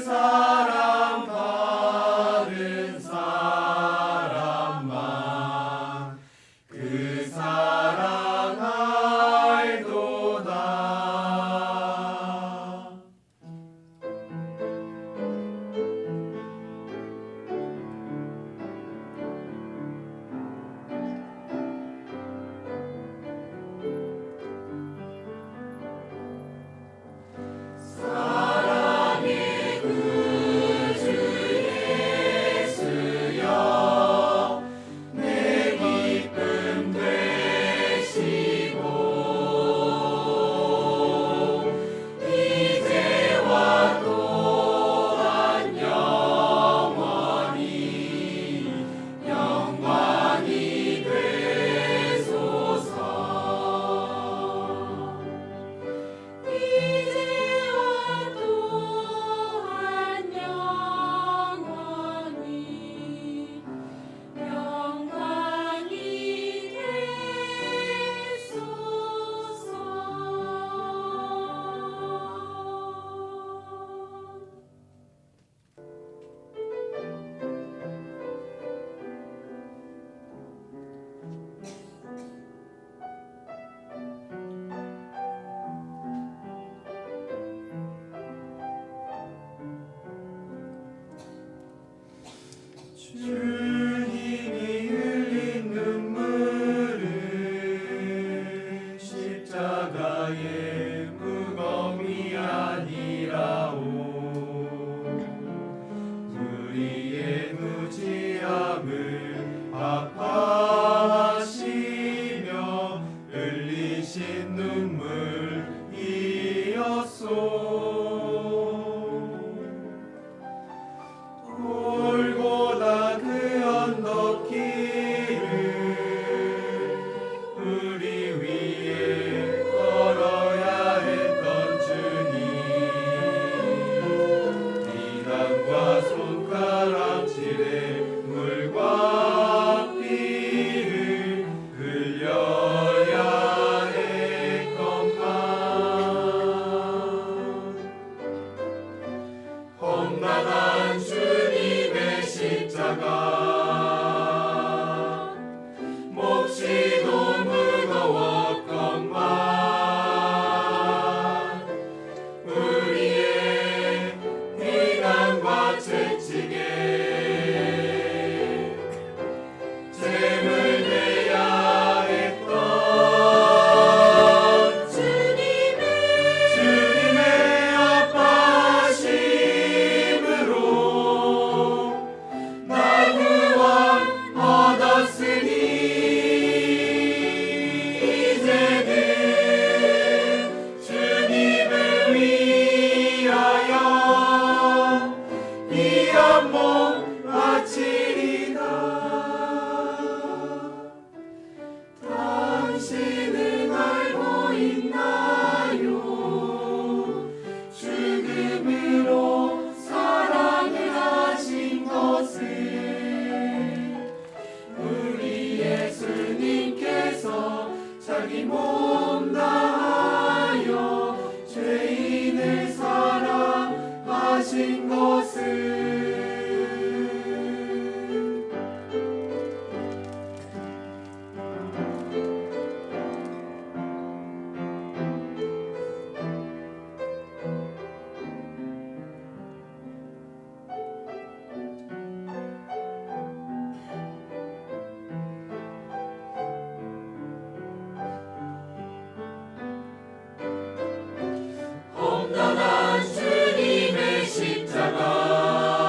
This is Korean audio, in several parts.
사랑 받은 사람만 그 사랑 알도다. 주님이 흘린 눈물은 십자가의 무거움이 아니라오. 우리의 무지함을 아파하시며 흘리신 눈물이었소. 골고다 그 언덕길을 우리 위에 걸어야 했던 주님, 비난과 손가락질에 물과 피를 흘려야 했건만 험난한 주님의 십자가 몹시도 무거웠건만 우리의 비난과 채찍에 잼을 내야 했던 주님의 아파하심으로 나 구원 얻었으니 이제는 주님을 위하여 이 한몸 바치리다. 당신은 알고 있나요? 죽음으로 사랑을 하신 것을 우리 예수님께서 자기 몸 다하여 죄인을 사랑하신 것을 험난한 주님의 십자가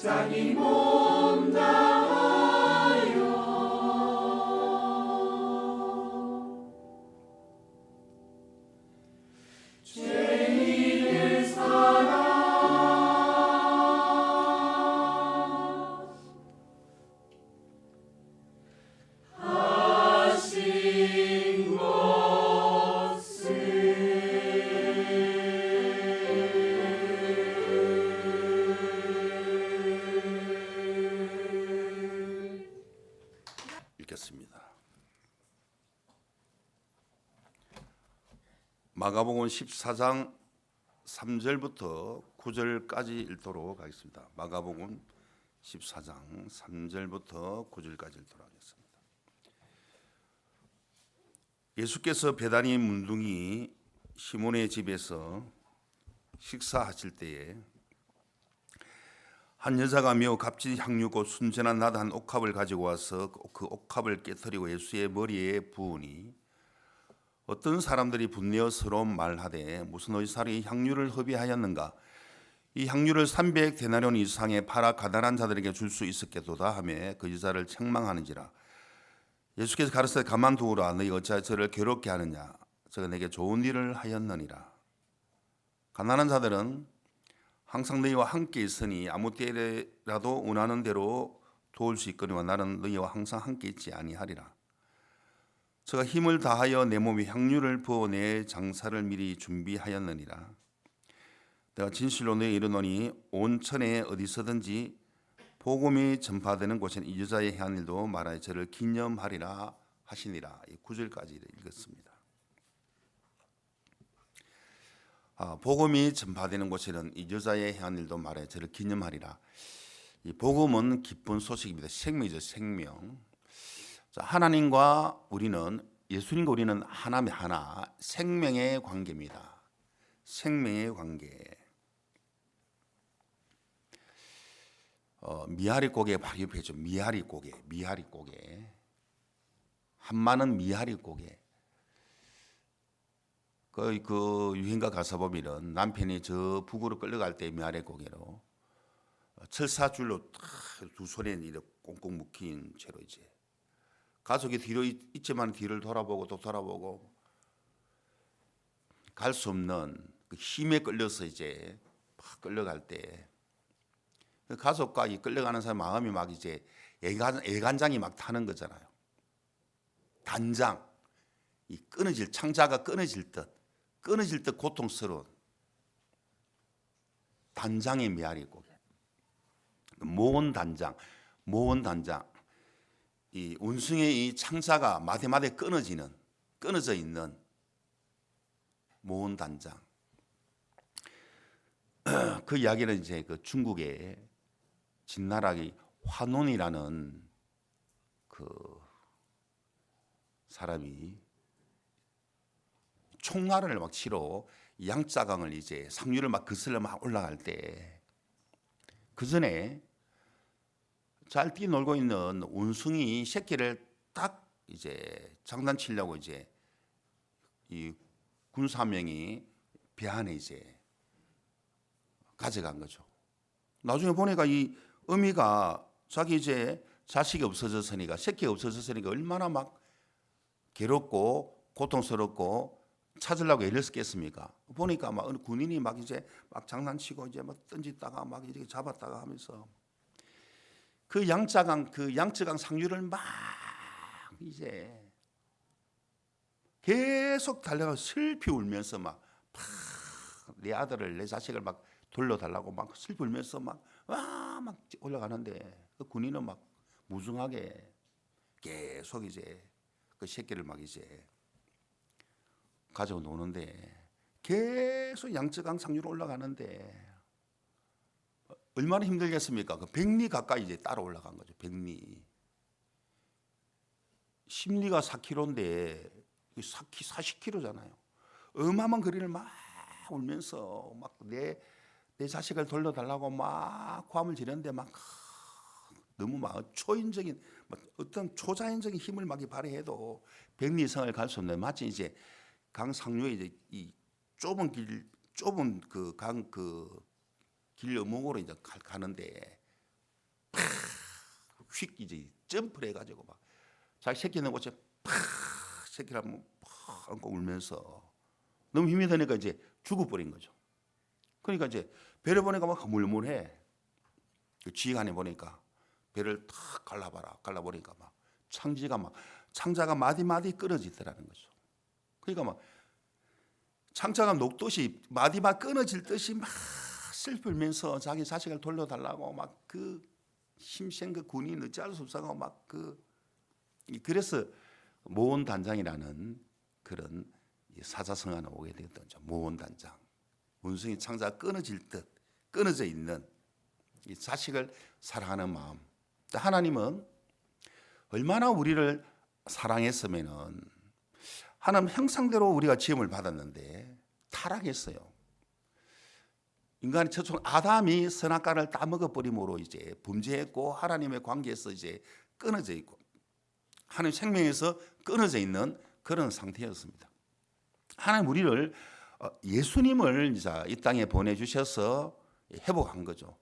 자기 몸 다하여 죄인을 사랑하신 읽겠습니다. 마가복음 14장 3절부터 9절까지 읽도록 하겠습니다. 마가복음 14장 3절부터 9절까지 읽도록 하겠습니다. 예수께서 베다니 문둥이 시몬의 집에서 식사하실 때에 한 여자가 매우 값진 향유 곧 순전한 낫 한 옥합을 가지고 와서 그 옥합을 깨뜨리고 예수의 머리에 부으니 어떤 사람들이 분내어 서로 말하되 무슨 의사로 이 향유를 허비하였는가? 이 향유를 300데나리온 이상에 팔아 가난한 자들에게 줄 수 있었겠도다 하며 그 여자를 책망하는지라. 예수께서 가르치되 가만두우라. 너희 어찌하여 저를 괴롭게 하느냐? 저가 내게 좋은 일을 하였느니라. 가난한 자들은 항상 너희와 함께 있으니 아무 때라도 원하는 대로 도울 수 있거니와 나는 너희와 항상 함께 있지 아니하리라. 저가 힘을 다하여 내 몸에 향유를 부어 내 장사를 미리 준비하였느니라. 내가 진실로 너희에 이르노니 온 천에 어디서든지 복음이 전파되는 곳에는 이 여자의 행한 일도 말하여 저를 기념하리라 하시니라. 9절까지 읽었습니다. 복음이 전파되는 곳에는 이 여자의 행한 일도 말하여 저를 기념하리라. 이 복음은 기쁜 소식입니다. 생명이죠, 생명. 하나님과 우리는, 예수님과 우리는 하나면 하나, 생명의 관계입니다. 생명의 관계. 미아리고개 바로 옆에 있죠. 미아리고개, 미아리고개. 한마는 미아리고개. 그 유행가 가사 보면은 남편이 저 북으로 끌려갈 때 미아리고개로 철사줄로 두 손에 이렇게 꽁꽁 묶인 채로 이제 가족이 뒤로 있지만 뒤를 돌아보고 또 돌아보고 갈 수 없는 그 힘에 끌려서 이제 막 끌려갈 때 가족과 이 끌려가는 사람 마음이 막 이제 애간장이 막 타는 거잖아요. 단장, 이 끊어질 창자가 끊어질 듯 고통스러운 단장의 메아리고개. 모은 단장. 이 원숭이의 이 창자가 마디마디 끊어져 있는 모은 단장. 그 이야기는 이제 그 중국의 진나락의 화논이라는 그 사람이 총나를 막 치러 양자강을 이제 상류를 막 거슬러 막 올라갈 때 그 전에 잘 뛰놀고 있는 원숭이 새끼를 딱 이제 장난치려고 이제 이 군사 한 명이 배 안에 이제 가져간 거죠. 나중에 보니까 이 어미가 자기 이제 자식이 없어졌으니까, 새끼가 없어졌으니까 얼마나 막 괴롭고 고통스럽고 찾으려고 애를 썼겠습니까? 보니까 막 어느 군인이 막 이제 막 장난치고 이제 막 던지다가 막 이렇게 잡았다가 하면서 그 양자강 상류를 막 이제 계속 달려가 슬피 울면서 막 내 아들을 내 자식을 막 돌려달라고 막 슬피 울면서 막 올라가는데 그 군인은 막 무중하게 계속 이제 그 새끼를 막 이제 가지고 노는데 계속 양쯔강 상류로 올라가는데 얼마나 힘들겠습니까? 그 100리 가까이 이제 따라 올라간 거죠. 100리. 심리가 4km인데 40km잖아요. 어마어마한 거리를 막 울면서 막 내 자식을 돌려달라고 막 고함을 지르는데 막 너무 막 초인적인 어떤 초자연적인 힘을 막 발휘해도 100리 이상을 갈 수 없는, 마치 이제 강 상류에 이제 이 좁은 그 강 그 길 어목으로 이제 가는데 휙 이제 점프를 해가지고 막 자기 새끼 있는 곳에 팍 새끼를 한번 팍 안고 울면서 너무 힘이 드니까 이제 죽어버린 거죠. 그러니까 이제 배를 보니까 막 흐물흐물해. 그 지휘관이 보니까 배를 탁 갈라보니까 막 창자가 마디마디 끊어지더라는 거죠. 그러니까 막 창자가 녹듯이 마디마디 끊어질 듯이 막 슬프면서 자기 자식을 돌려달라고 막 그 힘센 그 군인 어찌할 수 없어서 막 그래서 모원 단장이라는 그런 사자성어가 오게 되었던 거죠. 모원 단장. 원숭이 창자가 끊어질 듯 끊어져 있는 이 자식을 사랑하는 마음. 하나님은 얼마나 우리를 사랑했으면은 하나님 형상대로 우리가 지음을 받았는데 타락했어요. 인간이 최초 아담이 선악과를 따먹어 버림으로 이제 범죄했고 하나님의 관계에서 이제 끊어져 있고 하나님 생명에서 끊어져 있는 그런 상태였습니다. 하나님 우리를 예수님을 이제 이 땅에 보내주셔서 회복한 거죠.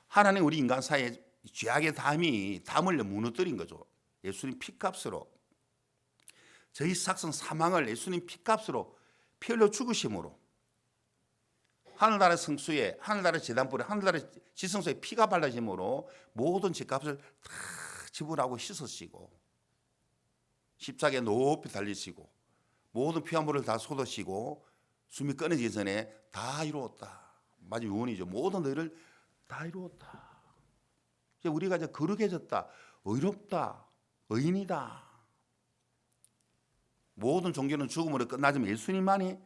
하나님 우리 인간 사이에 죄악의 담을 무너뜨린 거죠. 예수님 피값으로 저희 삭선 사망을 예수님 피값으로 피 흘려 죽으심으로 하늘나라 성수에 하늘나라 제단불에 하늘나라 지성소에 피가 발라짐으로 모든 죄값을 다 지불하고 씻으시고 십자가에 높이 달리시고 모든 피와 물을 다 쏟으시고 숨이 끊어지기 전에 다 이루었다. 마지막 유언이죠. 모든 너희를 다 이루었다. 이제 우리가 이제 거룩해졌다, 의롭다, 의인이다. 모든 종교는 죽음으로 끝나지만 예수님만이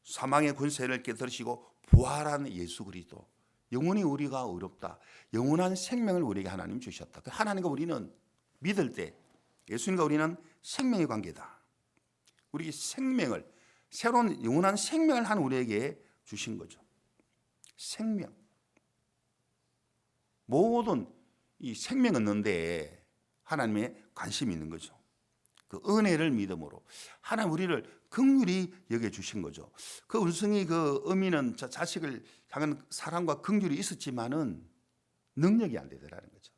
사망의 권세를 깨뜨리시고 부활한 예수 그리스도, 영원히 우리가 의롭다. 영원한 생명을 우리에게 하나님 주셨다. 하나님과 우리는 믿을 때 예수님과 우리는 생명의 관계다. 우리에게 생명을 새로운 영원한 생명을 한 우리에게 주신 거죠. 생명. 모든 이 생명 얻는데 하나님의 관심이 있는 거죠. 그 은혜를 믿음으로 하나님 우리를 긍휼히 여겨 주신 거죠. 그 원숭이 그 어미는 자식을 향한 사랑과 긍휼이 있었지만은 능력이 안 되더라는 거죠.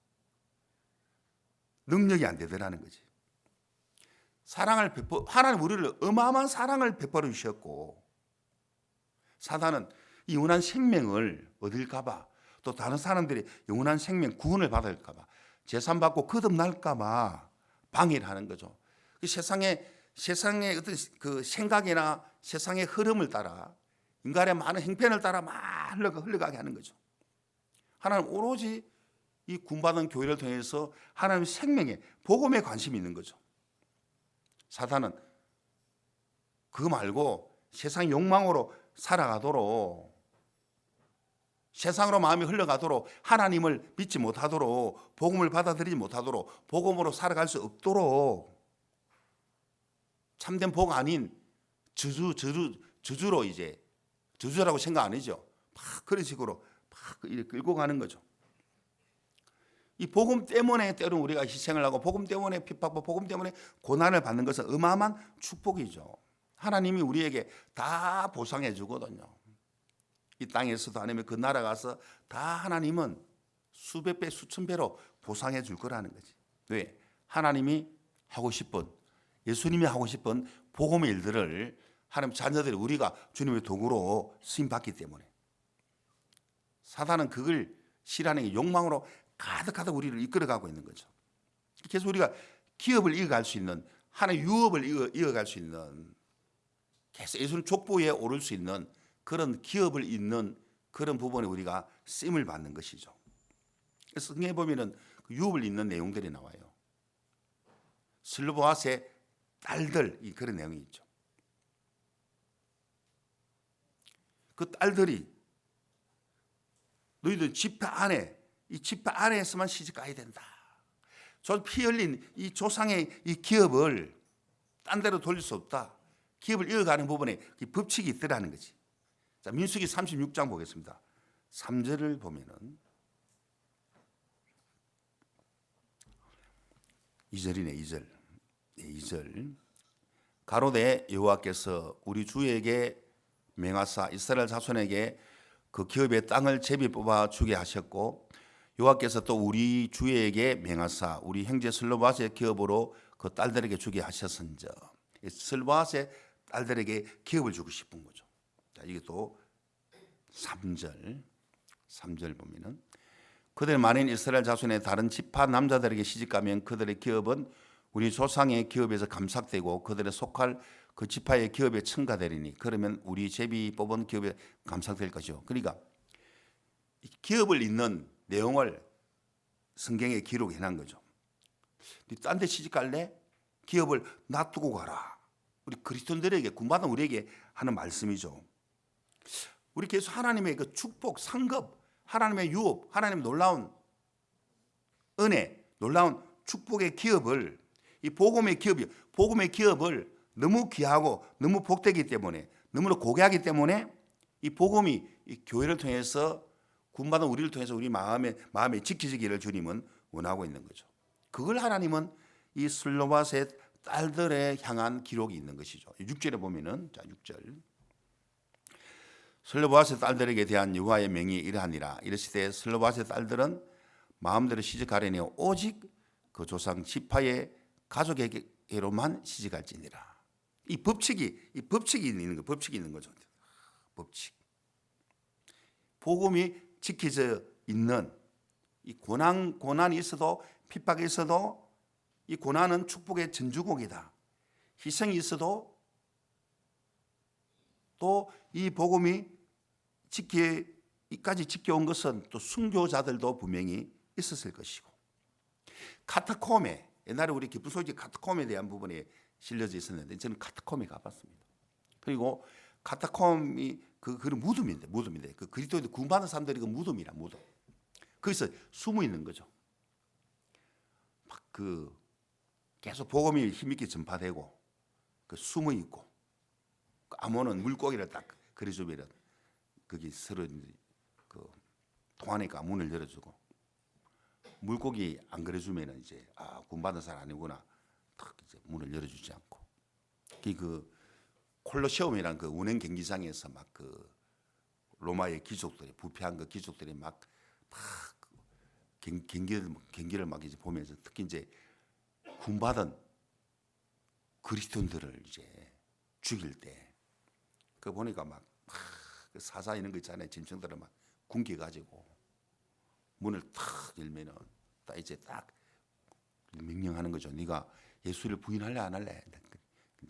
능력이 안 되더라는 거지. 하나님 우리를 어마어마한 사랑을 베풀어 주셨고 사단은 이 영원한 생명을 얻을까봐 또 다른 사람들이 영원한 생명 구원을 받을까봐 재산받고 거듭날까봐 방해를 하는 거죠. 세상의 어떤 그 생각이나 세상의 흐름을 따라 인간의 많은 행편을 따라 막 흘러가게 하는 거죠. 하나님 오로지 이 구원받은 교회를 통해서 하나님의 생명에 복음에 관심이 있는 거죠. 사단은 그거 말고 세상 욕망으로 살아가도록 세상으로 마음이 흘러가도록 하나님을 믿지 못하도록 복음을 받아들이지 못하도록 복음으로 살아갈 수 없도록 참된 복 아닌 저주로 이제 저주라고 생각 안 하죠. 막 그런 식으로 막 이렇게 끌고 가는 거죠. 이 복음 때문에 때로는 우리가 희생을 하고 복음 때문에 핍박받고 복음 때문에 고난을 받는 것은 어마어마한 축복이죠. 하나님이 우리에게 다 보상해 주거든요. 이 땅에서도 아니면 그 나라 가서 다 하나님은 수백 배 수천 배로 보상해 줄 거라는 거지. 왜? 하나님이 하고 싶은 예수님이 하고 싶은 복음의 일들을 하나님 자녀들이 우리가 주님의 도구로 쓰임받기 때문에 사단은 그걸 싫어하는 욕망으로 가득 우리를 이끌어가고 있는 거죠. 그래서 우리가 기업을 이어갈 수 있는 하나의 유업을 이어갈 수 있는 계속 예수님 족보에 오를 수 있는 그런 기업을 잇는 그런 부분에 우리가 쓰임을 받는 것이죠. 그래서 성경에 보면은 그 유업을 잇는 내용들이 나와요. 슬로보아스의 딸들 그런 내용이 있죠. 그 딸들이 너희들 지파 안에 이 지파 안에서만 시집가야 된다. 저 피 흘린 이 조상의 이 기업을 딴 데로 돌릴 수 없다. 기업을 이어가는 부분에 법칙이 있더라는 거지. 자, 민수기 36장 보겠습니다. 3절을 보면은 2절이네. 2절. 가로되 여호와께서 우리 주에게 맹하사 이스라엘 자손에게 그 기업의 땅을 제비 뽑아 주게 하셨고 여호와께서 또 우리 주에게 맹하사 우리 형제 슬로바스의 기업으로 그 딸들에게 주게 하셨은즉, 슬로바스의 딸들에게 기업을 주고 싶은 거죠. 자, 이게 또 3절 보면은 그들 만인 이스라엘 자손의 다른 지파 남자들에게 시집가면 그들의 기업은 우리 조상의 기업에서 감삭되고 그들의 속할 그 지파의 기업에 첨가되리니 그러면 우리 제비 뽑은 기업에 감삭될 것이요. 그러니까 기업을 잇는 내용을 성경에 기록해 놓은 거죠. 딴 데 시집 갈래? 기업을 놔두고 가라. 우리 그리스도인들에게, 구원받은 우리에게 하는 말씀이죠. 우리 계속 하나님의 그 축복, 상급, 하나님의 유업, 하나님의 놀라운 은혜, 놀라운 축복의 기업을, 이 복음의 기업을 너무 귀하고 너무 복되기 때문에, 너무나 고귀하기 때문에 이 복음이 이 교회를 통해서, 구원받은 우리를 통해서 우리 마음에 지켜지기를 주님은 원하고 있는 거죠. 그걸 하나님은 이 슬로바스의 딸들에 향한 기록이 있는 것이죠. 6절에 보면은, 자 6절, 슬로바스의 딸들에게 대한 여호와의 명이 이러하니라. 이르시되 슬로바스의 딸들은 마음대로 시집가려니 오직 그 조상 지파의 가족에게로만 시집갈지니라. 이 법칙이 있는 거, 법칙이 있는 거죠. 법칙. 복음이 지켜져 있는, 이 고난이 있어도, 핍박이 있어도 이 고난은 축복의 전주곡이다. 희생이 있어도 또 이 복음이 이까지 지켜온 것은 또 순교자들도 분명히 있었을 것이고, 카타콤에, 옛날에 우리 깊은 소식 카타콤에 대한 부분이 실려져 있었는데 저는 카타콤에 가봤습니다. 그리고 카타콤이 그런 무덤인데 그 그리스도인들 구원받은 사람들이 그 무덤이라, 무덤. 거기서 숨어 있는 거죠. 막 계속 복음이 힘있게 전파되고 그 숨어 있고, 아몬은 물고기를 딱 그려주면 거기 서로 통하니까 문을 열어주고, 물고기 안 그려주면 이제 구원받은 사람 아니구나, 탁 이제 문을 열어주지 않고, 그 콜로세움이란 그 운행 경기장에서 막 로마의 귀족들이, 부패한 그 귀족들이 막 경기를 막 이제 보면서, 특히 이제 구원받은 그리스도인들을 이제 죽일 때 그 보니까 막 사자 이런 거 있잖아요. 짐승들을 막 굶겨가지고 문을 탁 열면은 딱 이제 딱 명령하는 거죠. 네가 예수를 부인할래 안 할래?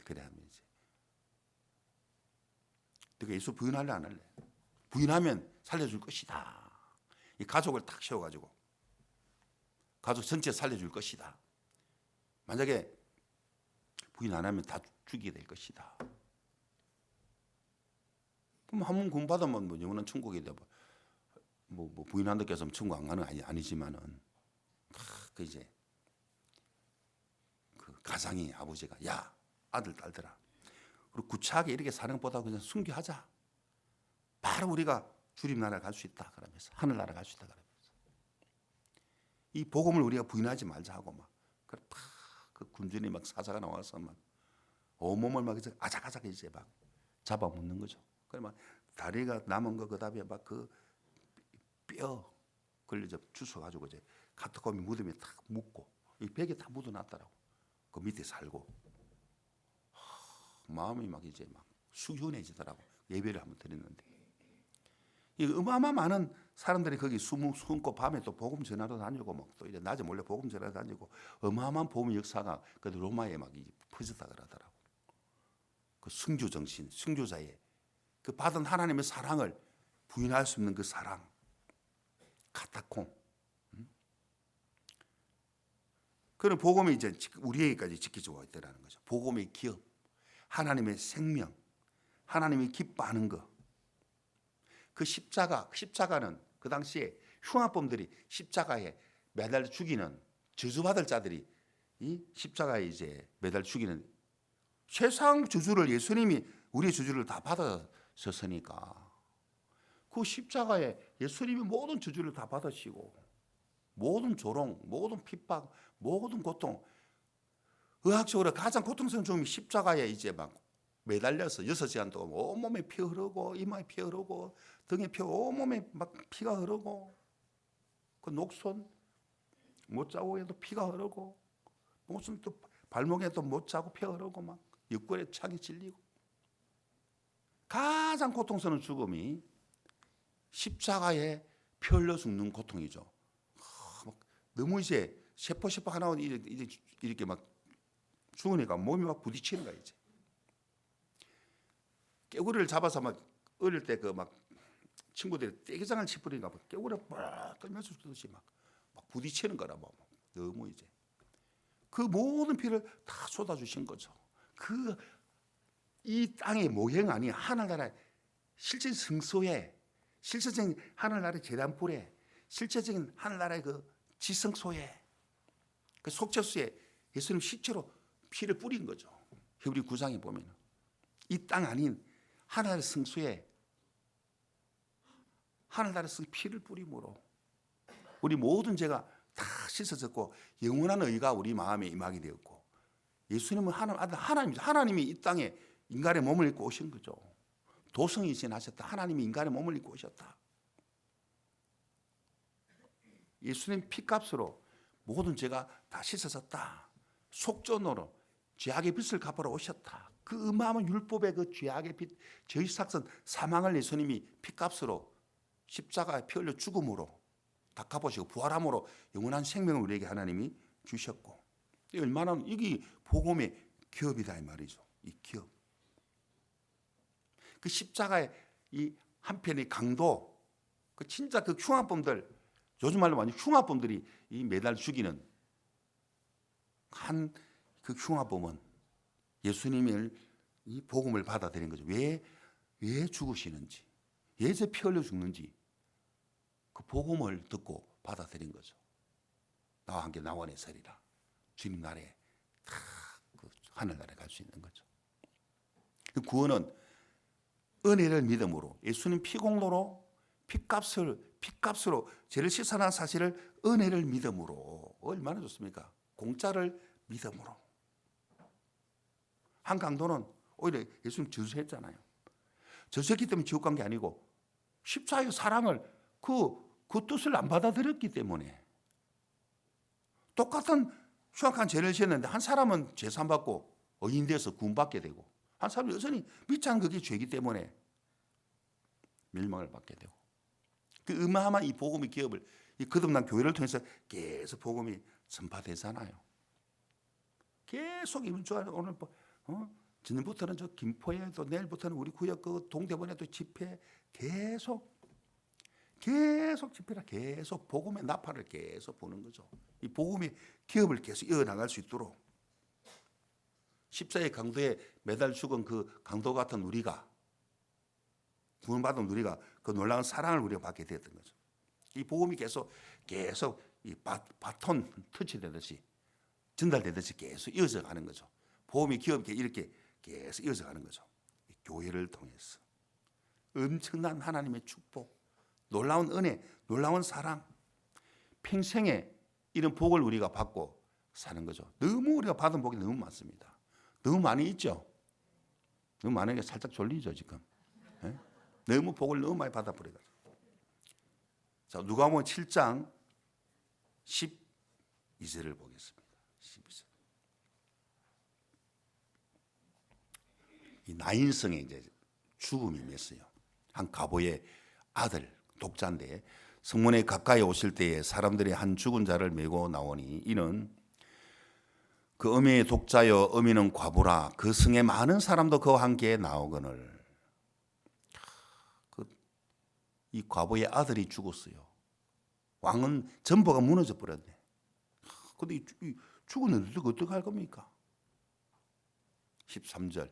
그래 하면 이제 네가 예수 부인할래 안 할래? 부인하면 살려줄 것이다. 이 가족을 탁 세워가지고 가족 전체 살려줄 것이다. 만약에 부인 안 하면 다 죽이게 될 것이다. 그럼 한 번 구원받으면 뭐 영원한 천국이 돼. 뭐 부인한다고 해서 천국 안 가는 아니지만은 그 이제 그 가장이, 아버지가 야 아들 딸들아, 우리 구차하게 이렇게 사는 것보다 그냥 순교하자. 바로 우리가 주님 나라 갈 수 있다 그러면서, 하늘 나라 갈 수 있다 그러면서 이 복음을 우리가 부인하지 말자 하고 막 그 군중이 막 사자가 나와서 막 온몸을 막 이제 아작아작 이제 막 잡아먹는 거죠. 그러면 다리가 남은 거 그다음에 막 그 뼈 걸려 주워 가지고 이제 카타콤이 무덤에 탁 묻고, 이 벽에 다 묻어놨더라고. 그 밑에 살고 마음이 막 이제 막 숙연해지더라고. 예배를 한번 드렸는데 이 어마어마 많은 사람들이 거기 숨고 밤에 또 복음 전하러 다니고 막 또 이제 낮에 몰래 복음 전하러 다니고, 어마어마한 복음의 역사가 그 로마에 막 퍼졌다 그러더라고. 그 순교 정신, 순교자의 그 받은 하나님의 사랑을 부인할 수 없는 그 사랑, 카타콤. 그런 복음이 이제 우리에게까지 지켜지고 있다는 거죠. 복음의 기업, 하나님의 생명, 하나님이 기뻐하는 것. 그 십자가는 그 당시에 흉악범들이 십자가에 매달 죽이는, 저주받을 자들이 이 십자가에 이제 매달 죽이는, 세상 저주를 예수님이 우리의 저주를 다 받으셨으니까 그 십자가에 예수님이 모든 저주를 다 받으시고, 모든 조롱, 모든 핍박, 모든 고통, 의학적으로 가장 고통스러운 죽음이 십자가에 이제 막 매달려서 6시간 동안 온몸에 피 흐르고, 이마에 피 흐르고, 등에 피, 온몸에 막 피가 흐르고, 그 녹손 못 자고 해도 피가 흐르고 무슨 또 발목에도 못 자고 피가 흐르고 막 옆구리에 창이 찔리고 가장 고통스러운 죽음이 십자가에 피 흘려 죽는 고통이죠. 너무 이제 세포 하나 이렇게 막 죽으니까 몸이 막 부딪히는 거야 이제. 깨구리를 잡아서 막 어릴 때 그 막 친구들이 떼기장을 치뿌리니까 막 깨구리 막 끌면서 죽듯이 막 부딪히는 거라 뭐 너무 이제 그 모든 피를 다 쏟아주신 거죠. 그 이 땅의 모형 아닌 하늘나라의 실제 성소에, 실제적인 하늘나라의 계단불에, 실제적인 하늘나라의 그 지성소에, 그 속죄소에 예수님 실제로 피를 뿌린 거죠. 히브리 9장에 보면 이 땅 아닌 하늘나라의 성소에 하늘나라의 피를 뿌림으로 우리 모든 죄가 다 씻어졌고 영원한 의가 우리 마음에 임하게 되었고 예수님은 하나님이죠. 하나님이 이 땅에 인간의 몸을 입고 오신 거죠. 도성이 지나셨다. 하나님이 인간의 몸을 입고 오셨다. 예수님 피값으로 모든 죄가 다 씻어졌다. 속전으로 죄악의 빚을 갚으러 오셨다. 그 어마어마한 율법의 그 죄악의 빚, 저희 삭선 사망을 예수님이 피값으로 십자가에 피 흘려 죽음으로 다 갚으시고 부활함으로 영원한 생명을 우리에게 하나님이 주셨고 얼마나 이게 복음의 기업이다 이 말이죠. 이 기업. 그 십자가의 이 한편의 강도, 그 진짜 그 흉악범들, 요즘 말로 완전 흉악범들이 이 매달 죽이는 한 그 흉악범은 예수님의 이 복음을 받아들인 거죠. 왜 죽으시는지, 왜 제 피 흘려 죽는지 그 복음을 듣고 받아들인 거죠. 나와 함께 나원에 서리라. 주님 나라에 다 그 하늘나라에 갈 수 있는 거죠. 그 구원은 은혜를 믿음으로 예수님 피공로로 피값으로 죄를 씻어난 사실을 은혜를 믿음으로 얼마나 좋습니까? 공짜를 믿음으로. 한 강도는 오히려 예수님 저주했잖아요. 저주했기 때문에 지옥 간 게 아니고 십자가의 사랑을 그 뜻을 안 받아들였기 때문에 똑같은 흉악한 죄를 지었는데 한 사람은 재산 받고 의인돼서 구원받게 되고 한 사람은 여전히 믿지 않는 그게 죄이기 때문에 멸망을 받게 되고 그 어마어마한 이 복음의 기업을 이 거듭난 교회를 통해서 계속 복음이 전파되잖아요. 계속 이번 주에 오늘 지난부터는 저 김포에 또 내일부터는 우리 구역 그 동대문에 또 집회 계속 집회라 계속 복음의 나팔을 계속 보는 거죠. 이 복음의 기업을 계속 이어나갈 수 있도록 십자의 강도에 매달 죽은 그 강도 같은 우리가 구원받은 우리가 그 놀라운 사랑을 우리가 받게 되었던 거죠. 이 복음이 계속 이 바톤 터치되듯이 전달되듯이 계속 이어져 가는 거죠. 복음의 기업이 이렇게 계속 이어져 가는 거죠. 이 교회를 통해서 엄청난 하나님의 축복, 놀라운 은혜, 놀라운 사랑, 평생에 이런 복을 우리가 받고 사는 거죠. 너무 우리가 받은 복이 너무 많습니다. 너무 많이 있죠. 너무 많으니까 살짝 졸리죠 지금. 네? 너무 복을 너무 많이 받아버려가지고. 자, 누가복음 7장 12절을 보겠습니다. 12절. 이 나인성의 이제 죽음이 맺어요. 한 가보의 아들 독자인데 성문에 가까이 오실 때에 사람들이 한 죽은 자를 메고 나오니 이는 그 어미의 독자여 어미는 과부라 그 성에 많은 사람도 그와 함께 나오거늘. 이 과부의 아들이 죽었어요. 왕은 전부가 무너져 버렸네. 근데 이 죽었는데 어떻게 할 겁니까? 13절.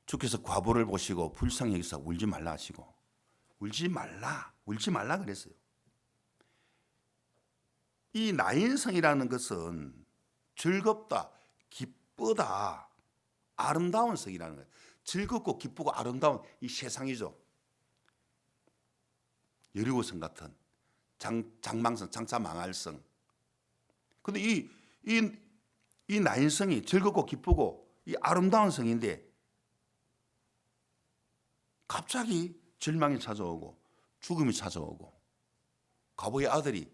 주께서 과부를 보시고 불쌍히 여기서 울지 말라 하시고 울지 말라 그랬어요. 이 나인성이라는 것은 즐겁다, 기쁘다, 아름다운 성이라는 거예요. 즐겁고 기쁘고 아름다운 이 세상이죠. 여리고성 같은 장망성, 장차 망할 성. 근데 이 나인성이 즐겁고 기쁘고 이 아름다운 성인데 갑자기 절망이 찾아오고 죽음이 찾아오고 과부의 아들이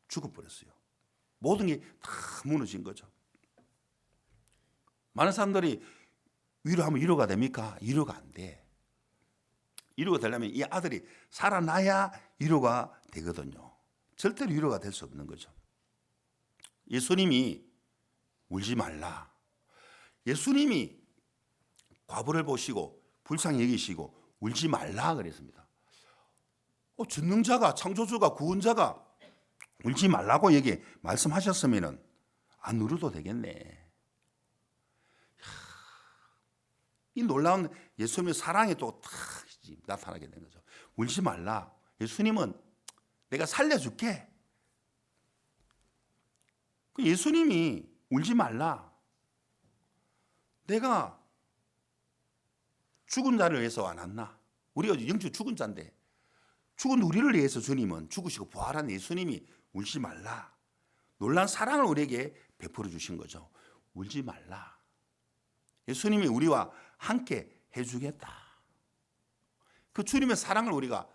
죽어버렸어요. 모든 게 다 무너진 거죠. 많은 사람들이 위로하면 위로가 됩니까? 위로가 안 돼. 위로가 되려면 이 아들이 살아나야 위로가 되거든요. 절대로 위로가 될 수 없는 거죠. 예수님이 울지 말라. 예수님이 과부를 보시고 불쌍히 여기시고 울지 말라 그랬습니다. 전능자가, 창조주가, 구원자가 울지 말라고 여기 말씀하셨으면 안 울어도 되겠네. 이 놀라운 예수님의 사랑이 또 탁 나타나게 된 거죠. 울지 말라. 예수님은 내가 살려줄게. 예수님이 울지 말라. 내가 죽은 자를 위해서 안 왔나? 우리가 영적 죽은 자인데 죽은 우리를 위해서 주님은 죽으시고 부활한 예수님이 울지 말라. 놀라운 사랑을 우리에게 베풀어 주신 거죠. 울지 말라. 예수님이 우리와 함께 해주겠다. 그 주님의 사랑을 우리가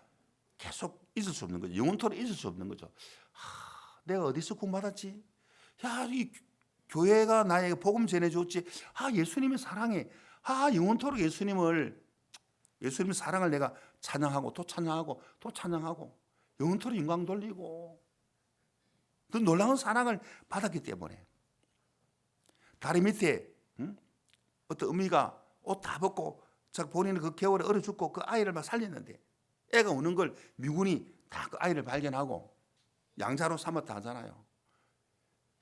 계속 잊을 수 없는 거죠. 영원토록 잊을 수 없는 거죠. 내가 어디서 구원받았지? 야, 이 교회가 나에게 복음 전해줬지. 예수님의 사랑에, 영원토록 예수님의 사랑을 내가 찬양하고 또 찬양하고 또 찬양하고 영원토록 영광 돌리고 그 놀라운 사랑을 받았기 때문에 다리 밑에 어떤 어미가 옷 다 벗고 본인은 그 겨울에 얼어 죽고 그 아이를 막 살렸는데 애가 우는 걸 미군이 다 그 아이를 발견하고 양자로 삼았다 하잖아요.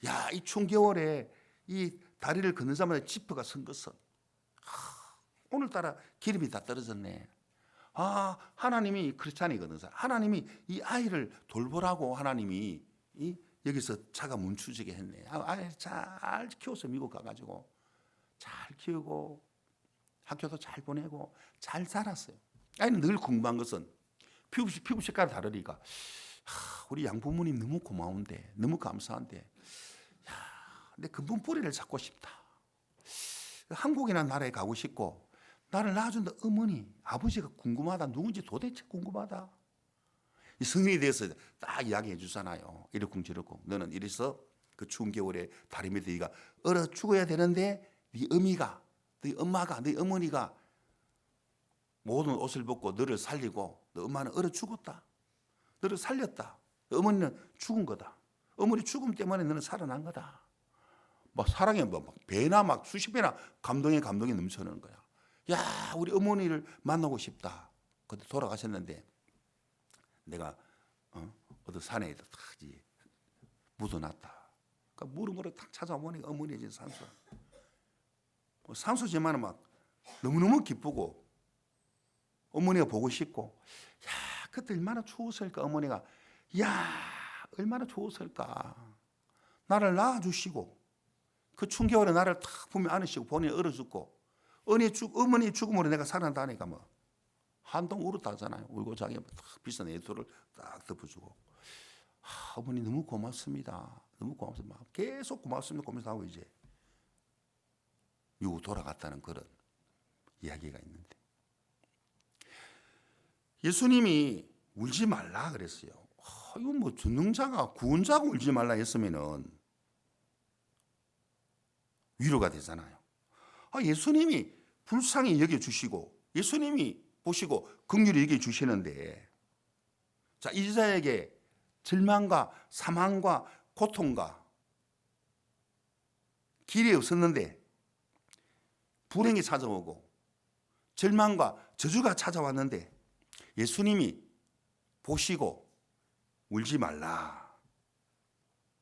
야, 이 추운 겨울에 이 다리를 걷는 사람마다 지퍼가 선 것은 오늘따라 기름이 다 떨어졌네. 하나님이 크리스찬이거든. 하나님이 이 아이를 돌보라고 하나님이 여기서 차가 멈추지게 했네. 아이 잘 키워서 미국 가가지고 잘 키우고 학교도 잘 보내고 잘 살았어요. 아이는 늘 궁금한 것은 피부 색깔이 다르니까 우리 양부모님 너무 고마운데 너무 감사한데 내 근본 뿌리를 찾고 싶다. 한국이라는 나라에 가고 싶고 나를 낳아준 어머니 아버지가 궁금하다. 누군지 도대체 궁금하다. 이 성인이 돼서 딱 이야기해 주잖아요. 이렇쿵 저렇쿵 너는 이래서 그 추운 겨울에 다리 밑에 네가 얼어 죽어야 되는데 네 어미가 네 엄마가 네 어머니가 모든 옷을 벗고 너를 살리고 너 엄마는 얼어 죽었다. 너를 살렸다. 어머니는 죽은 거다. 어머니 죽음 때문에 너는 살아난 거다. 막 사랑에 막 배나 막 수십 배나 감동이 넘쳐나는 거야. 야, 우리 어머니를 만나고 싶다. 그때 돌아가셨는데 내가 어떤 산에 딱 묻어놨다. 그러니까 물음으로 딱 찾아오니까 어머니의 진 산소. 산소지만은 막 너무너무 기쁘고 어머니가 보고 싶고 야, 그때 얼마나 추웠을까. 어머니가 야, 얼마나 추웠을까. 나를 낳아주시고 그 추운 겨울에 나를 탁 품에 안으시고 본인이 얼어 죽고 어머니 죽음으로 내가 살아난다니까 뭐 한동 울었다 하잖아요. 울고 자기가 딱 비싼 애도를 딱 덮어주고 어머니 너무 고맙습니다. 너무 고맙습니다. 계속 고맙습니다. 고맙다고 이제 미국 돌아갔다는 그런 이야기가 있는데 예수님이 울지 말라 그랬어요. 이건 뭐 전능자가 구원자가 울지 말라 했으면은 위로가 되잖아요. 예수님이 불쌍히 여겨주시고 예수님이 보시고 긍휼히 여겨주시는데 자, 이 자에게 절망과 사망과 고통과 길이 없었는데 불행이 찾아오고 절망과 저주가 찾아왔는데 예수님이 보시고 울지 말라.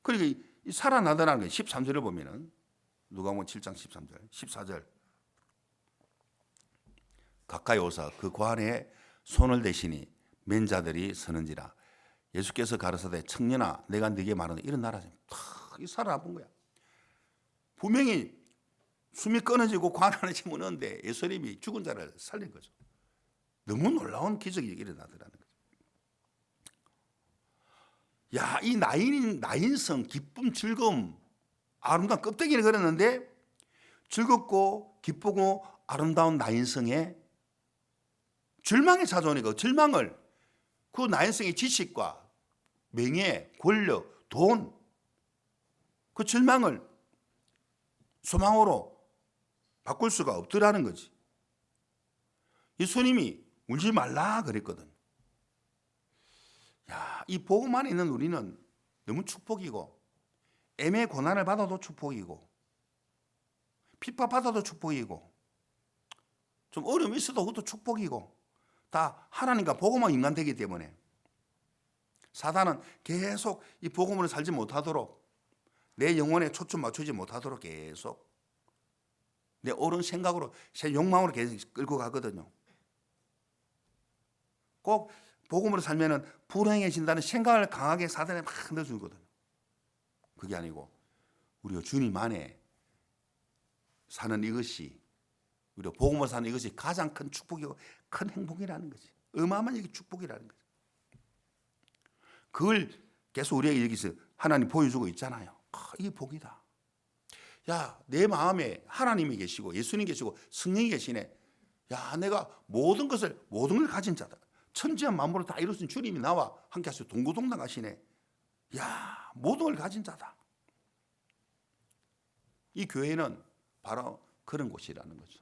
그러니까 살아나더라는 게 13절을 보면은 누가복음 7장 13절, 14절 가까이 오사 그 관에 손을 대시니 맨 자들이 서는지라. 예수께서 가르사대 청년아 내가 네게 말하는 일어나라. 탁 살아나본 거야. 분명히 숨이 끊어지고 관 안에 집어넣는데 예수님이 죽은 자를 살린 거죠. 너무 놀라운 기적이 일어나더라는 거죠. 야, 이 나인성 기쁨 즐거움 아름다운 껍데기를 걸었는데 즐겁고 기쁘고 아름다운 나인성에 절망이 찾아오니까 절망을 그 나인성의 지식과 명예, 권력, 돈, 그 절망을 소망으로 바꿀 수가 없더라는 거지. 예수님이 울지 말라 그랬거든. 야, 이 복음 안에 있는 우리는 너무 축복이고, 애매 고난을 받아도 축복이고, 핍박받아도 축복이고, 좀 어려움이 있어도 그것도 축복이고, 다 하나님과 복음과 인간되기 때문에 사단은 계속 이 복음으로 살지 못하도록, 내 영혼에 초점 맞추지 못하도록 계속 내 옳은 생각으로, 제 욕망으로 계속 끌고 가거든요. 꼭 복음으로 살면은 불행해진다는 생각을 강하게 사단에 막 넣어주거든요. 그게 아니고 우리가 주님 안에 사는 이것이, 우리가 복음으로 사는 이것이 가장 큰 축복이고 큰 행복이라는 거지. 어마어마한 이게 축복이라는 거지. 그걸 계속 우리에게 여기서 하나님 보여주고 있잖아요. 이게 복이다. 야, 내 마음에 하나님이 계시고 예수님 계시고 성령이 계시네. 야, 내가 모든 걸 가진 자다. 천지와 만물을 다 이루신 주님이 나와 함께 하시고 동고동락 하시네. 야, 모든 걸 가진 자다. 이 교회는 바로 그런 곳이라는 거죠.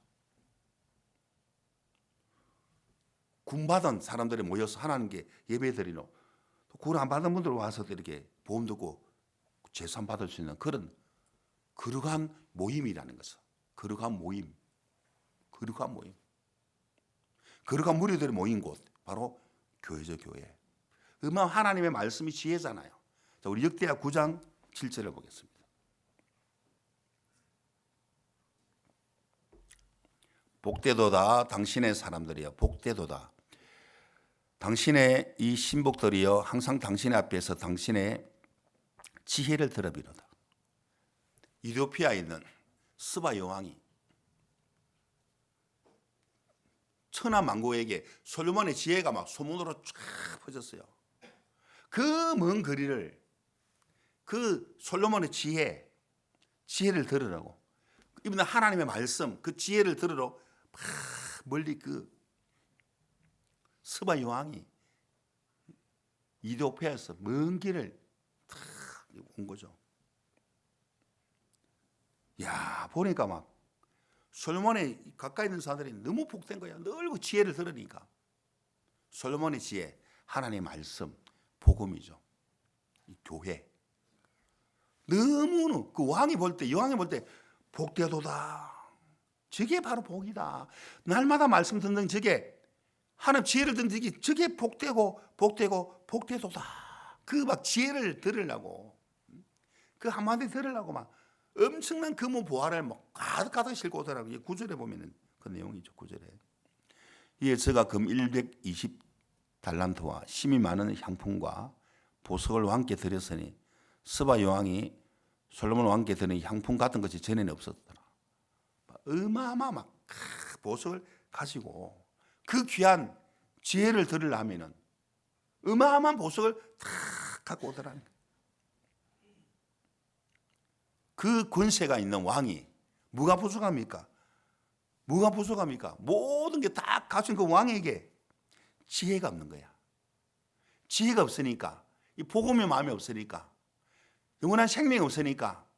구원받은 사람들이 모여서 하나님께 예배드리노, 구원 안 받은 분들 와서 이렇게 보험 듣고 제산 받을 수 있는 그런 거룩한 모임이라는 거죠. 거룩한 모임. 거룩한 무리들이 모인 곳, 바로 교회죠, 교회. 하나님의 말씀이 지혜잖아요. 자, 우리 역대하 9장 7절을 보겠습니다. 복되도다 당신의 사람들이여, 복되도다. 당신의 이 신복들이여, 항상 당신의 앞에서 당신의 지혜를 들어비로다. 이디오피아에 있는 스바 여왕이 천하만국에게 솔로몬의 지혜가 막 소문으로 쫙 퍼졌어요. 그 먼 거리를 그 솔로몬의 지혜를 들으라고, 이분은 하나님의 말씀, 그 지혜를 들으러 막 멀리 그 스바 여왕이 이디오피아에서 먼 길을 다 온 거죠. 야, 보니까 막 솔로몬의 가까이 있는 사람들이 너무 복된 거야. 늘 그 지혜를 들으니까. 솔로몬의 지혜, 하나님의 말씀, 복음이죠. 이 교회. 너무 그 왕이 볼 때, 여왕이 볼 때 복되도다. 저게 바로 복이다. 날마다 말씀 듣는 저게, 하나님 지혜를 듣는 저게 복되도다. 그 막 지혜를 들으려고, 그 한마디 들으려고 막 엄청난 금호 보화를 막 가득 싣고 오더라고요. 9절에 보면은 그 내용이죠. 9절에. 이에 저가 금 120달란트와 심이 많은 향품과 보석을 왕께 드렸으니 스바 여왕이 솔로몬 왕께 드린 향품 같은 것이 전에는 없었더라. 어마어마 막 보석을 가지고 그 귀한 지혜를 들으려면은 어마어마한 보석을 다 갖고 오더라는 거예요. 그 권세가 있는 왕이 뭐가 부족합니까? 모든 게 다 갖춘 그 왕에게 지혜가 없는 거야. 지혜가 없으니까, 이 복음의 마음이 없으니까, 영원한 생명이 없으니까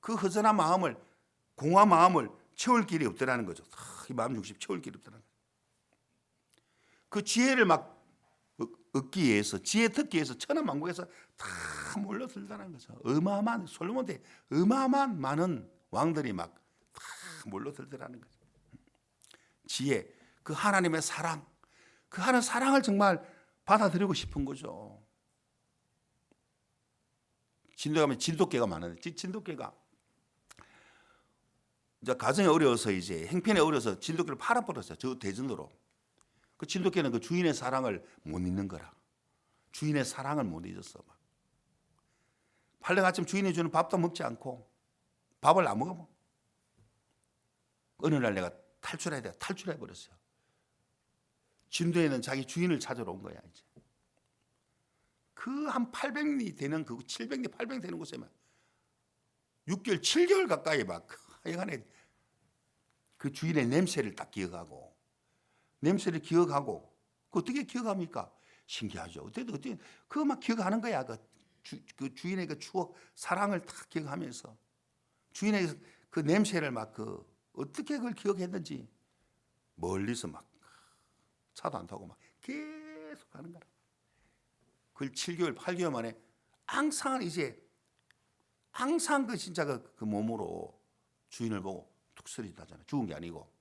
그 허전한 마음을, 공허한 마음을 채울 길이 없더라는 거죠. 이 마음 중심 채울 길이 없더라는 거죠. 그 지혜를 막 얻기 위해서, 지혜 듣기 위해서 천하만국에서 다 몰려들다는 거죠. 어마어마한, 솔로몬 때 어마어마한 많은 왕들이 막 다 몰려들더라는 거죠. 지혜, 그 하나님의 사랑, 그 하나님의 사랑을 정말 받아들이고 싶은 거죠. 진도에 가면 진돗개가 많은데, 진돗개가 이제 가정이 어려워서, 이제 행편이 어려워서 진돗개를 팔아버렸어요. 저 대전으로. 그 진돗개는 그 주인의 사랑을 못 잊는 거라. 주인의 사랑을 못 잊었어. 막. 팔레 아침 주인이 주는 밥도 먹지 않고 밥을 안 먹어. 어느 날 내가 탈출해야 돼. 탈출해버렸어요. 진도에는 자기 주인을 찾으러 온 거야. 이제. 그 한 800리 되는, 그 700리, 800리 되는 곳에만 6개월, 7개월 가까이 막 하여간에 그 주인의 냄새를 딱 기억하고, 그 어떻게 기억합니까? 신기하죠. 어때 그거 막 기억하는 거야. 그 주인의 그 추억, 사랑을 다 기억하면서 주인의 그 냄새를 막 어떻게 그걸 기억했는지 멀리서 막 차도 안 타고 막 계속 가는 거야. 그걸 7개월, 8개월 만에 항상 진짜 그 몸으로 주인을 보고 툭 소리 나잖아. 죽은 게 아니고.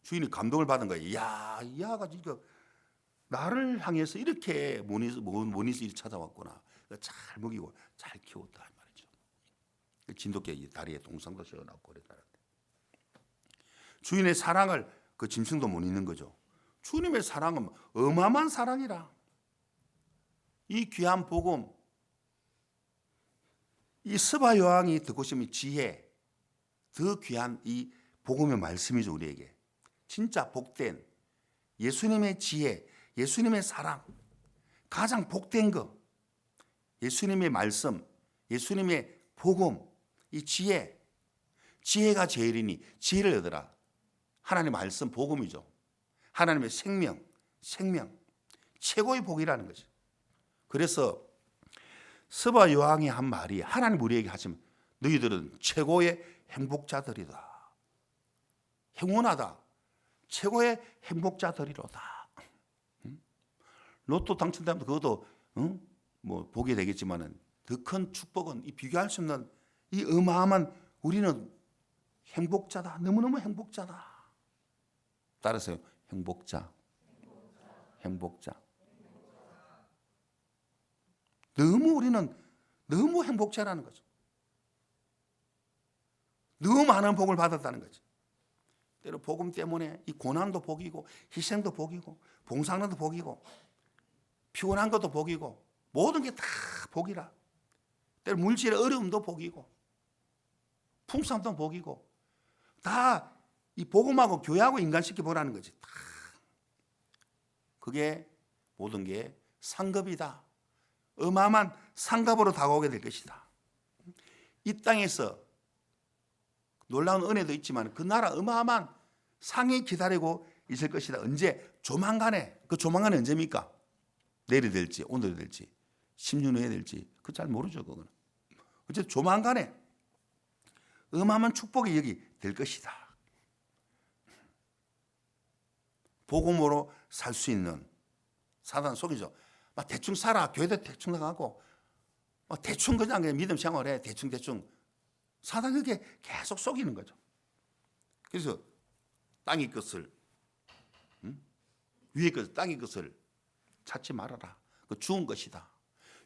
주인이 감동을 받은 거예요. 이야, 이 아가 진짜 나를 향해서 이렇게 모니스 찾아왔구나. 잘 먹이고 잘 키웠다 말이죠. 진돗개 다리에 동상도 세워놨고 그랬다는데. 주인의 사랑을 그 짐승도 못 잊는 거죠. 주님의 사랑은 어마어마한 사랑이라. 이 귀한 복음, 이 스바 요한이 듣고 싶은 지혜, 더 귀한 이 복음의 말씀이죠. 우리에게 진짜 복된 예수님의 지혜, 예수님의 사랑, 가장 복된 것, 예수님의 말씀, 예수님의 복음, 이 지혜가 제일이니 지혜를 얻으라. 하나님의 말씀, 복음이죠. 하나님의 생명, 최고의 복이라는 거죠. 그래서 스바 요한이 한 말이 하나님 우리에게 하시면 너희들은 최고의 행복자들이다. 행운하다. 최고의 행복자들이로다. 로또 당첨되면 그것도 뭐 보게 되겠지만은 더 큰 축복은 이 비교할 수 없는 이 어마어마한 우리는 행복자다. 너무너무 행복자다. 따라서요. 행복자. 우리는 너무 행복자라는 거죠. 너무 많은 복을 받았다는 거죠. 때로 복음 때문에 이 고난도 복이고 희생도 복이고 봉사하는 것도 복이고 피곤한 것도 복이고 모든 게 다 복이라. 때로 물질의 어려움도 복이고 풍성함도 복이고 다 이 복음하고 교회하고 인간시켜 보라는 거지. 다. 그게 모든 게 상급이다. 어마어마한 상급으로 다가오게 될 것이다. 이 땅에서 놀라운 은혜도 있지만 그 나라 어마어마한 상이 기다리고 있을 것이다. 언제? 조만간에. 그 조만간에 언제입니까? 내일이 될지 오늘이 될지 10년 후에 될지 그 잘 모르죠. 그거는. 어쨌든 조만간에 어마어마한 축복이 여기 될 것이다. 복음으로 살 수 있는 사단 속이죠. 막 대충 살아. 교회도 대충 나가고 막 대충 그냥 믿음 생활해. 대충 사단이 그렇게 계속 속이는 거죠. 그래서 땅의 것을 위의 것을 땅의 것을 찾지 말아라. 그 죽은 것이다.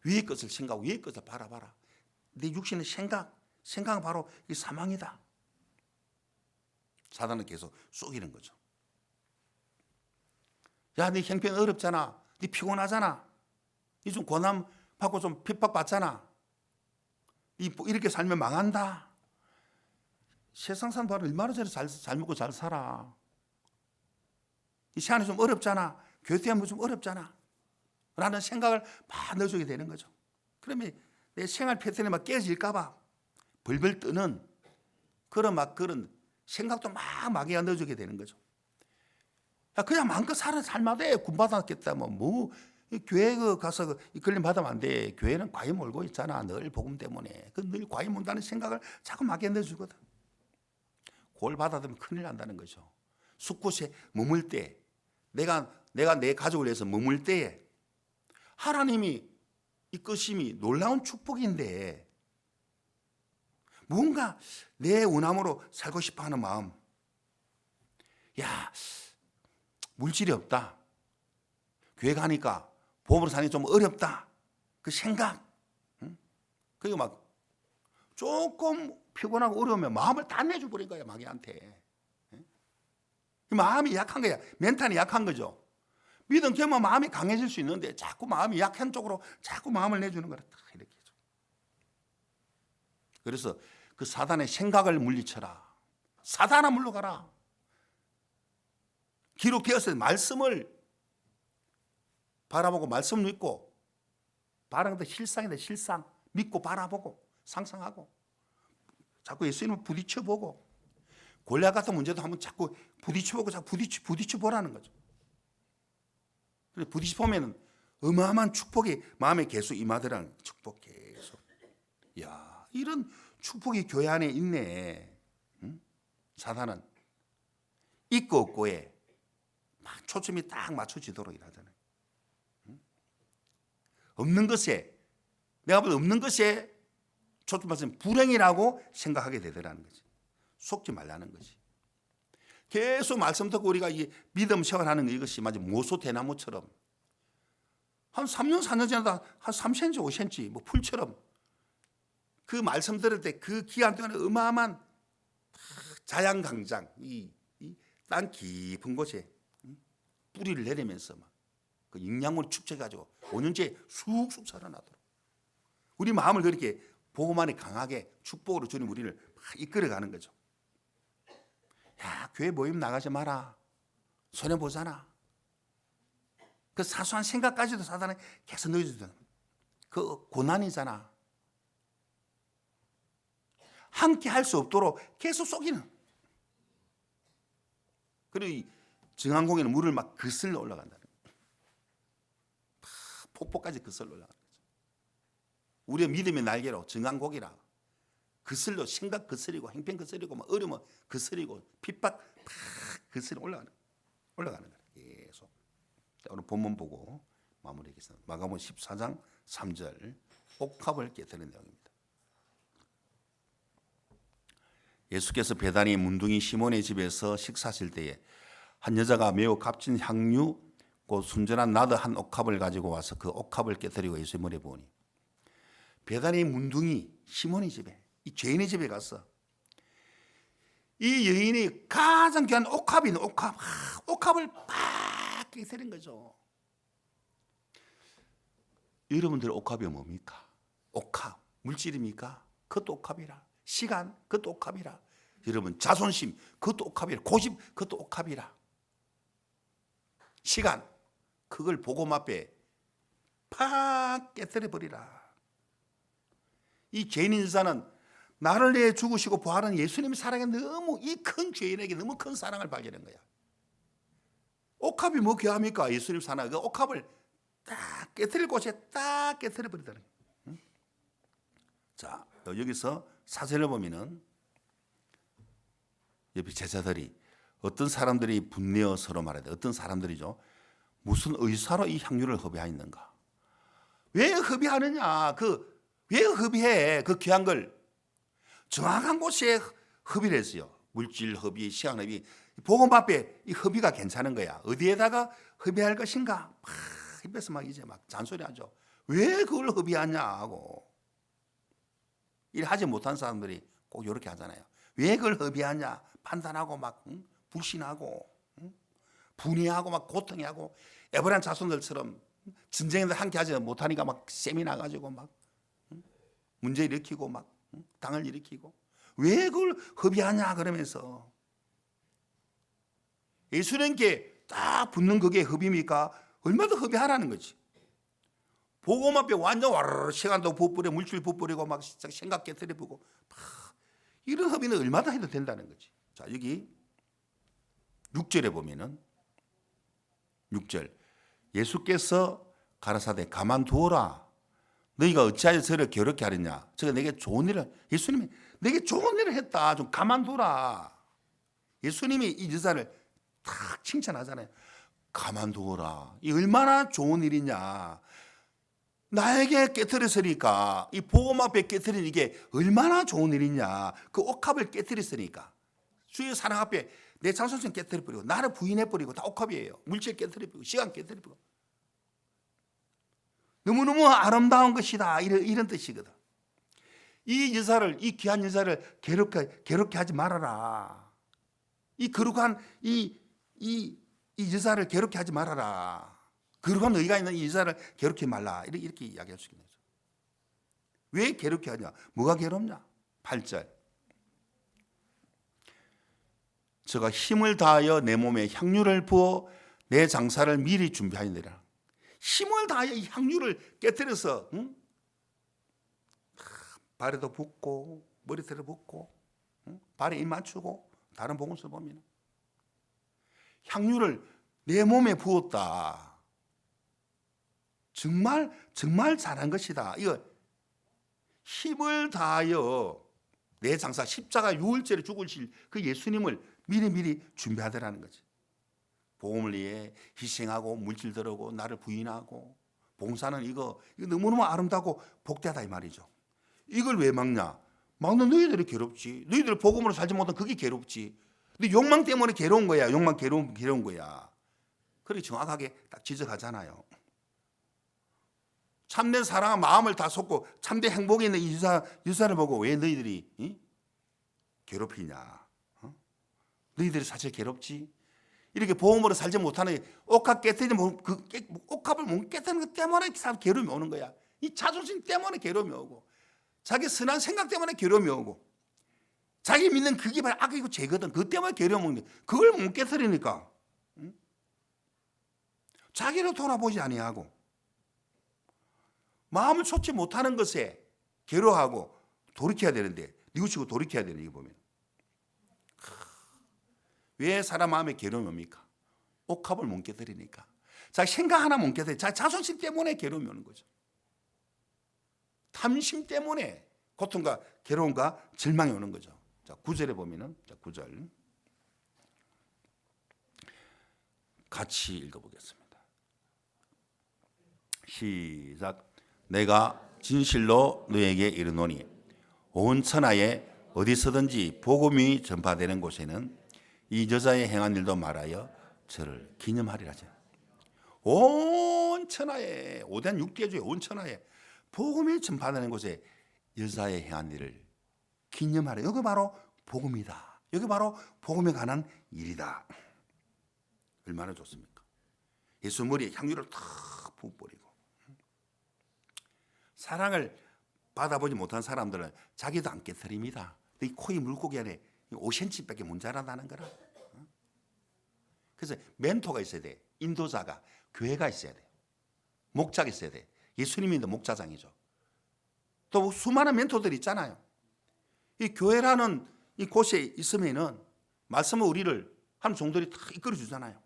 위의 것을 생각하고 위의 것을 바라봐라. 내 육신의 생각은 바로 이 사망이다. 사단은 계속 속이는 거죠. 야, 네 형편 어렵잖아. 네 피곤하잖아. 네 좀 고난 받고 좀 핍박 받잖아. 네 이렇게 살면 망한다. 세상 사람들 얼마나 잘 먹고 잘 살아. 이 시간이 좀 어렵잖아. 교회 때문에 좀 어렵잖아. 라는 생각을 막 넣어주게 되는 거죠. 그러면 내 생활 패턴이 막 깨질까 봐 벌벌 뜨는 그런 생각도 막 마귀가 넣어주게 되는 거죠. 야, 그냥 마음껏 사는 살마다 군 받았겠다. 교회 가서 걸림 받으면 안 돼. 교회는 과연 몰고 있잖아. 늘 복음 때문에. 늘 과연 몰다는 생각을 자꾸 마귀가 넣어주거든. 골 받아들면 큰일 난다는 거죠. 숲곳에 머물 때, 내가 내 가족을 위해서 머물 때에 하나님이 이끄심이 놀라운 축복인데 뭔가 내 원함으로 살고 싶어하는 마음. 야, 물질이 없다. 교회 가니까 보험으로 사는 게 좀 어렵다. 그 생각. 그리고 막 조금 피곤하고 어려우면 마음을 다 내줘버린 거야, 마귀한테. 마음이 약한 거야. 멘탈이 약한 거죠. 믿음 경험 마음이 강해질 수 있는데 자꾸 마음이 약한 쪽으로 자꾸 마음을 내주는 거라. 이렇게. 그래서 그 사단의 생각을 물리쳐라. 사단아 물러가라. 기록되었을 말씀을 바라보고 말씀 믿고 바라는 것도 실상이다. 실상. 믿고 바라보고 상상하고 자꾸 예수님을 부딪혀보고 골리앗 같은 문제도 한번 자꾸 부딪혀보고 자꾸 부딪혀보라는 거죠. 부딪히면 어마어마한 축복이 마음에 계속 임하더라는 축복 계속. 야, 이런 축복이 교회 안에 있네. 응? 사단은 있고 없고에 막 초점이 딱 맞춰지도록 일하잖아요. 응? 없는 것에, 내가 볼 때 없는 것에 초점 맞추면 불행이라고 생각하게 되더라는 거지. 속지 말라는 거지. 계속 말씀 듣고 우리가 이 믿음 생활하는 이것이 마치 모소 대나무처럼 한 3년 4년 지나다 한 3cm 5cm 뭐 풀처럼 그 말씀 들을 때 그 기간 동안에 어마어마한 자양강장 이 땅 깊은 곳에 뿌리를 내리면서 막 그 영양분을 축적해가지고 5년째 쑥쑥 살아나도록 우리 마음을 그렇게 복음만에 강하게 축복으로 주님 우리를 막 이끌어가는 거죠. 야, 교회 모임 나가지 마라. 손해보잖아. 그 사소한 생각까지도 사단에 계속 넣어주잖아. 그 고난이잖아. 함께 할 수 없도록 계속 쏘기는. 그리고 이 정한공에는 물을 막 거슬러 올라간다는 거예요. 폭포까지 거슬러 올라가는 거죠. 우리의 믿음의 날개로 정한공이라 거슬러 생각 거슬리고 행편 거슬리고 막 어려움 거슬리고 핍박 팍 거슬러 올라가는 거예요. 계속. 오늘 본문 보고 마무리하겠습니다. 마가복음 14장 3절 옥합을 깨뜨리는 내용입니다. 예수께서 베다니 문둥이 시몬의 집에서 식사하실 때에 한 여자가 매우 값진 향유 곧 순전한 나드 한 옥합을 가지고 와서 그 옥합을 깨뜨리고 예수의 머리에 부으니 베다니 문둥이 시몬의 집에 이 죄인의 집에 가서 이 여인이 가장 귀한 옥합이 있는 옥합을 팍 깨뜨린 거죠. 여러분들의 옥합이 뭡니까? 옥합 물질입니까? 그것도 옥합이라. 시간 그것도 옥합이라. 여러분 자존심 그것도 옥합이라. 고집 그것도 옥합이라. 시간 그걸 복음 앞에 팍 깨뜨려 버리라. 이 죄인인 자는 나를 위해 죽으시고 부활한 예수님의 사랑에 너무 이 큰 죄인에게 너무 큰 사랑을 발견한 거야. 옥합이 뭐 귀합니까? 예수님 사랑 그 옥합을 딱 깨뜨릴 곳에 딱 깨뜨려 버리다는 거야. 응? 자 여기서 사절을 보면은 옆에 제자들이 어떤 사람들이 분내어 서로 말하되 어떤 사람들이죠. 무슨 의사로 이 향유를 허비하였는가? 왜 허비하느냐? 왜 허비해? 그 귀한 걸 정확한 곳에 허비를 했어요. 물질 허비, 시간 허비. 복음 앞에 이 허비가 괜찮은 거야. 어디에다가 허비할 것인가? 막 입에서 막 이제 막 잔소리하죠. 왜 그걸 허비하냐 하고. 일하지 못한 사람들이 꼭 이렇게 하잖아요. 왜 그걸 허비하냐? 판단하고 막 불신하고 분해하고 막 고통해하고 에브라임 자손들처럼 전쟁에서 함께 하지 못하니까 막 셈이 나가지고 막 문제 일으키고 막 당을 일으키고 왜 그걸 허비하냐 그러면서 예수님께 딱 붙는 그게 허비입니까? 얼마나 허비하라는 거지. 복음 앞에 완전 와르르 시간도 부풀려 물질 부풀리고 막 생각 깨뜨려보고 이런 허비는 얼마나 해도 된다는 거지. 자 여기 6절에 보면은 6절 예수께서 가라사대 가만두어라 너희가 어찌하여 저를 괴롭게 하느냐 저가 내게 좋은 일을 예수님이 내게 좋은 일을 했다 좀 가만두어라. 예수님이 이 여자를 탁 칭찬하잖아요. 가만두어라 이 얼마나 좋은 일이냐. 나에게 깨뜨렸으니까 이 복음 앞에 깨뜨린 이게 얼마나 좋은 일이냐. 그 옥합을 깨뜨렸으니까 주의 사랑 앞에 내 자존심 깨뜨려버리고 나를 부인해버리고 다 옥합이에요. 물질 깨뜨려버리고 시간 깨뜨려버리고 너무너무 아름다운 것이다 이런 뜻이거든. 이 여자를 이 귀한 여자를 괴롭게 하지 말아라. 이 거룩한 이 여자를 괴롭게 하지 말아라. 거룩한 의가 있는 이 여자를 괴롭히지 말라 이렇게 이야기할 수 있는 거죠. 왜 괴롭게 하냐? 뭐가 괴롭냐? 8절 저가 힘을 다하여 내 몸에 향유를 부어 내 장사를 미리 준비하니라. 힘을 다하여 이 향유를 깨뜨려서 발에도 붓고 머리털에 붓고 발에 입 맞추고 다른 복음서 보면 향유를 내 몸에 부었다. 정말 잘한 것이다. 이거 힘을 다하여 내 장사 십자가 유월절에 죽으실 그 예수님을 미리 준비하더라는 거지. 복음을 위해 희생하고 물질 들어오고 나를 부인하고 봉사는 이거 너무너무 아름다고 복되다 이 말이죠. 이걸 왜 막냐? 막는 너희들이 괴롭지. 너희들 복음으로 살지 못한 그게 괴롭지. 근데 욕망 때문에 괴로운 거야. 욕망 괴로운 거야. 그렇게 정확하게 딱 지적하잖아요. 참된 사랑과 마음을 다 쏟고 참된 행복에 있는 이 유사를 보고 왜 너희들이 괴롭히냐? 너희들이 사실 괴롭지. 이렇게 보험으로 살지 못하는 옥합 깨뜨리지 그 옥합을 못 깨뜨리는 것 때문에 사람 괴로움이 오는 거야. 이 자존심 때문에 괴로움이 오고, 자기 선한 생각 때문에 괴로움이 오고, 자기 믿는 그게 바로 악이고 죄거든. 그것 때문에 괴로움이 오는 거야. 그걸 못 깨뜨리니까 자기를 돌아보지 아니하고 마음을 쏟지 못하는 것에 괴로워하고 돌이켜야 되는데, 뉘우치고 돌이켜야 되는, 이거 보면 왜 사람 마음에 괴로움이 옵니까? 옥합을 못 깨뜨리니까. 자기 생각 하나 못 깨뜨리니까. 자기 자존심 때문에 괴로움이 오는 거죠. 탐심 때문에 고통과 괴로움과 절망이 오는 거죠. 자, 9절에 보면은, 자, 9절 같이 읽어보겠습니다. 시작. 내가 진실로 너에게 이르노니 온 천하에 어디서든지 복음이 전파되는 곳에는 이 여자의 행한 일도 말하여 저를 기념하리라. 온 천하에, 5대 6대주의 온 천하에 복음이 전파되는 곳에 여자의 행한 일을 기념하라. 여기 바로 복음이다. 여기 바로 복음에 관한 일이다. 얼마나 좋습니까? 예수 머리에 향유를 탁 부어버리고, 사랑을 받아보지 못한 사람들은 자기도 안 깨뜨립니다. 이 코이 물고기 안에 5cm밖에 못 자란다는 거라. 그래서 멘토가 있어야 돼. 인도자가, 교회가 있어야 돼. 목자가 있어야 돼. 예수님이 목자장이죠. 또 수많은 멘토들이 있잖아요. 이 교회라는 이 곳에 있으면은 말씀을 우리를 한 종들이 다 이끌어 주잖아요.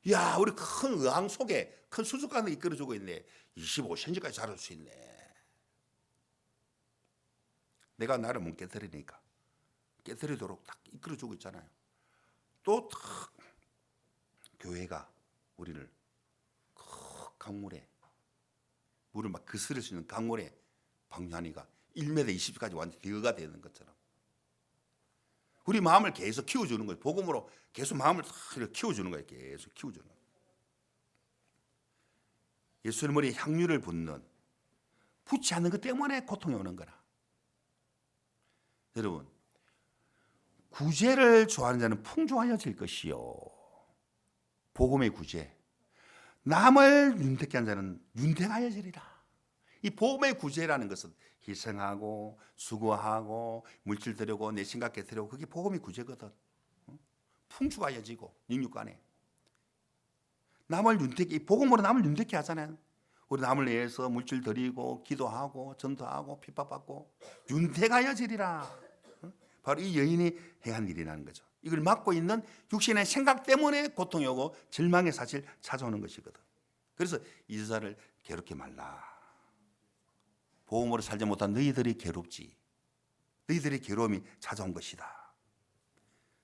야, 우리 큰 의왕 속에 큰 수족관을 이끌어 주고 있네. 25cm까지 자랄 수 있네. 내가 나를 못 깨뜨리니까 깨뜨리도록 딱 이끌어 주고 있잖아요. 또 탁 교회가 우리를 강물에 물을 막 그스릴 수 있는 강물에 방류하니까 1m 20까지 완전 대어가 되는 것처럼 우리 마음을 계속 키워주는 거예요. 복음으로 계속 마음을 이렇게 키워주는 거예요. 계속 키워주는 거예요. 예수님 머리에 향유를 붓는, 붓지 않는 것 때문에 고통이 오는 거라. 여러분, 구제를 좋아하는 자는 풍족하여질 것이요. 복음의 구제. 남을 윤택케 한 자는 윤택하여지리라. 이 복음의 구제라는 것은 희생하고 수고하고 물질 들여고 내 생각 깨뜨리고, 그게 복음의 구제거든. 풍족하여지고 영육간에 남을 윤택케, 복음으로 남을 윤택케 하잖아요. 우리 남을 위해서 물질 드리고 기도하고 전도하고 핍박받고 윤택하여지리라. 바로 이 여인이 행한 일이라는 거죠. 이걸 맡고 있는 육신의 생각 때문에 고통이 오고 절망의 사실 찾아오는 것이거든. 그래서 이 여자를 괴롭게 말라. 복음으로 살지 못한 너희들이 괴롭지. 너희들의 괴로움이 찾아온 것이다.